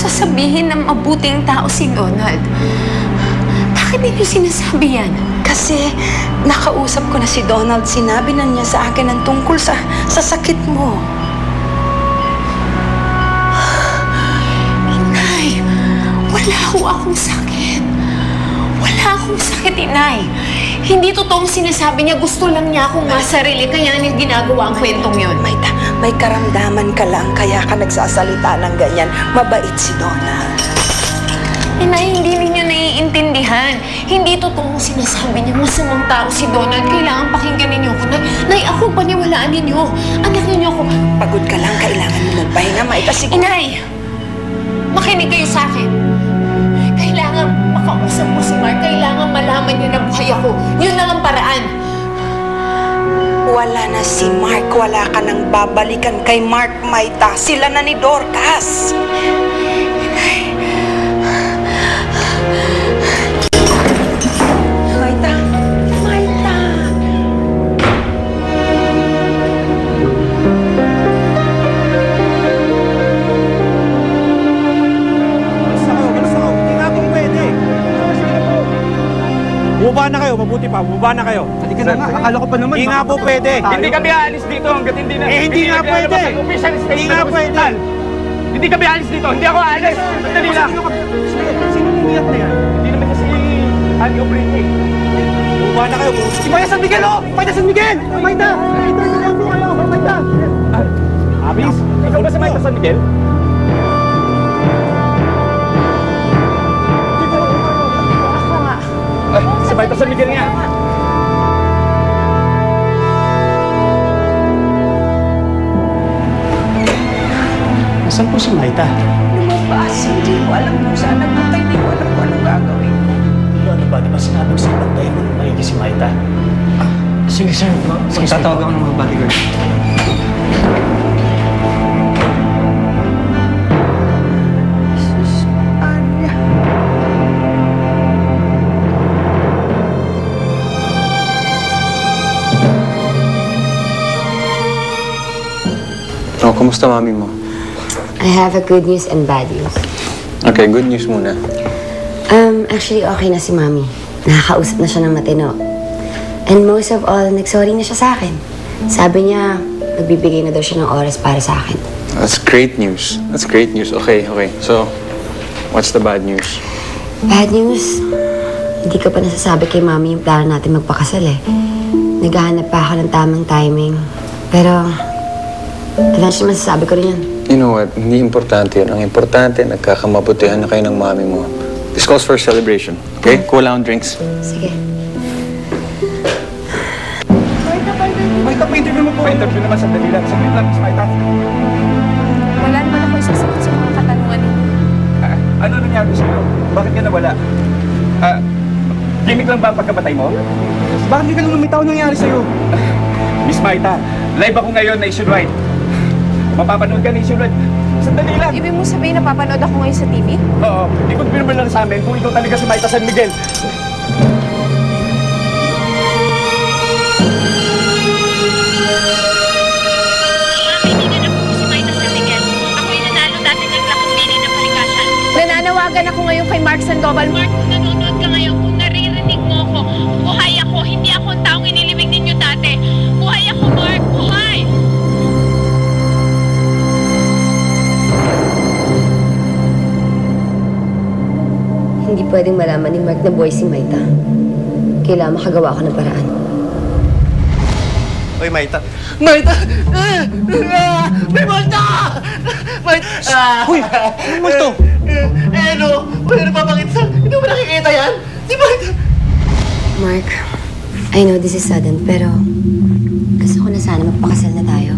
sasabihin ng mabuting tao si Donald? Bakit ninyo sinasabi yan? Kasi nakausap ko na si Donald. Sinabi na niya sa akin ang tungkol sa sakit mo. Inay, wala akong sakit. Wala akong sakit, Inay. Hindi totoong sinasabi niya. Gusto lang niya akong masarili. Kaya niya ginagawa ang kwentong yun. Maita, may karamdaman ka lang. Kaya ka nagsasalita ng ganyan. Mabait si Donald. Inay, hindi ninyo naiintindihan. Hindi totoong sinasabi niya. Masamang tao si Donald. Kailangan pakinggan ninyo ako. Nay, ako paniwalaan ninyo. Anak ninyo ako. Pagod ka lang. Kailangan mo magpahinga, Maita. Inay, makinig kayo sa akin. Kailangan makausap mo si Mark. Kailangan malaman niya na buhay ako. Yun lang ang paraan. Wala na si Mark. Wala ka nang babalikan kay Mark, Maita. Sila na ni Dorcas. Maita. Maita. Alas ako. Hindi nga po pwede. Bumaba na kayo, mabuti pa. Bumaba na kayo. Halika na nga, akala ko pa naman. Hindi nga po pwede. Hindi kami aalis dito hanggat hindi na... Hindi nga pwede. Official Hindi statement nga ng pwede. hospital. Hindi kami aalis dito. Hindi ako aalis. Sandali lang. Sino niniyak na yan? Hindi naman kasi Ali operating. Bumaba na kayo. Si Maya San Miguel, oh! Maya San Miguel! Maita! Maita, sinabi ko kayo! Maita! Abis, ikaw ba sa Mike San Miguel? Ako nga. Ay, sa Mike San Miguel nga. Nasaan po si Maita? Lumabas. Hindi ko alam kung saan nagpunta. Hindi ko alam kung anong gagawin. Ano ba? Di ba sinabi ko sa bantayan mo na maigi si Maita? Sige sir, magtatawag ako ng mga bodyguard. Jesus, Maria. Oh, kumusta mami mo? I have a good news and bad news. Okay, good news muna. Actually, okay na si Mami. Nakakausap na siya ng matino. And most of all, nagsorry na siya sa akin. Sabi niya, nagbibigay na daw siya ng oras para sa akin. That's great news. That's great news. Okay. So, what's the bad news? Bad news? Hindi ko pa nasasabi kay Mami yung plano natin magpakasal eh. Naghahanap pa ako ng tamang timing. Pero, eventually masasabi ko rin yan. You know what? Hindi importante yun. Ang importante, nagkakamabutihan na kayo ng mami mo. This calls for a celebration. Okay? Kulang ang drinks. Sige. Maita, pa-interview mo po. Pa-interview naman, sandali lang. Sandali lang, Miss Maita. Wala naman ako isasagot sa mga katanungan ninyo. Ano nangyari sa'yo? Bakit ka nawala? Gimmick lang ba ang pagkamatay mo? Bakit hindi ka nung lumitaw nangyari sa'yo? Miss Maita, live ako ngayon nationwide. Mapapanood ka nationwide. Sandali lang. Ibig mo sabihin napapanood ako ngayon sa TV? Oo, i-confirm mo lang sa amin kung ikaw talaga si Maita San Miguel. Nananawagan ako ngayon kay Mark Sandoval. Mark, kung nanonood ka ngayon, kung naririnig mo ako, buhay ako. Hindi ako ang taong inilibig ninyo dati. Buhay ako, Mark. Buhay! Hindi pwedeng malaman ni Mark na buhay si Maita. Kailangan makagawa ako ng paraan. Oy, Maita. Maita! May Maita! Maita! Uy! Ano mo ito? No. Wala napapakita. Hindi mo nakikita yan? Di ba? Mark, I know this is sudden, pero gusto ko na sana magpakasal na tayo.